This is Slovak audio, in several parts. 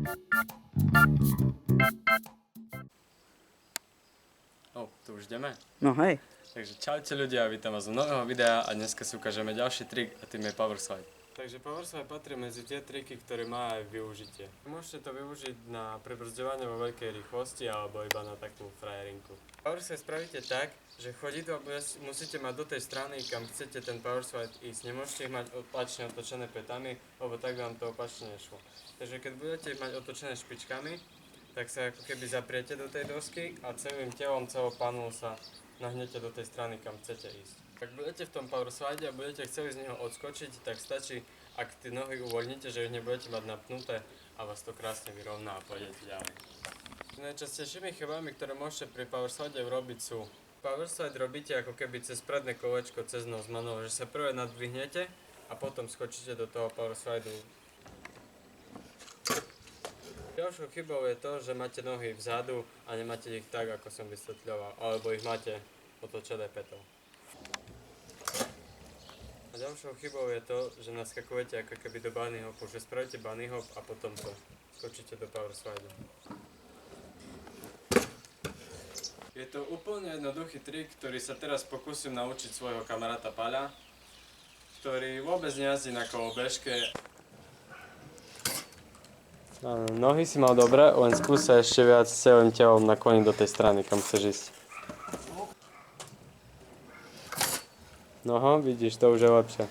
Tu už ideme. No hej. Takže čaute ľudia, vítam vás u nového videa a dneska si ukážeme ďalší trik a tým je power slide. Takže power slide patrí medzi tie triky, ktoré má aj využitie. Môžete to využiť na pribrzďovanie vo veľkej rýchlosti alebo iba na takú frajerinku. Power slide spravíte tak, že chodidlo musíte mať do tej strany, kam chcete ten power slide ísť. Nemôžete ich mať opačne otočené pätami, lebo tak vám to opačne nešlo. Takže keď budete mať otočené špičkami, tak sa ako keby zapriete do tej dosky a celým telom, celou panelu sa nahnete do tej strany, kam chcete ísť. Ak budete v tom power slide a budete chceli z neho odskočiť, tak stačí, ak tie nohy uvoľníte, že ich nebudete mať napnuté a vás to krásne vyrovná a pôjdete ďalej. Najčastejšími chybami, ktoré môžete pri power slide urobiť sú: power slide robíte ako keby cez predné kolečko, cez nos manou, že sa prvé nadvihnete a potom skočíte do toho power slideu. Ďalšou chybou je to, že máte nohy vzadu a nemáte ich tak, ako som vysvetľoval, alebo ich máte otočené pätou. A ďalšou chybou je to, že naskakujete ako keby do bunny hopu, že spravíte bunny hop a potom to skočíte do power slideu. Je to úplne jednoduchý trik, ktorý sa teraz pokúsim naučiť svojho kamaráta Paľa, ktorý vôbec nejazdí na kolobežke. Nohy si mal dobre, len skús sa ešte viac celým telom nakloniť do tej strany, kam chceš ísť. Noho, vidíš, to už je lepšie.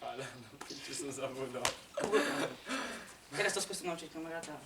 Páľa, no piči som zabudol. Teraz to skúsim naučiť kamaráta.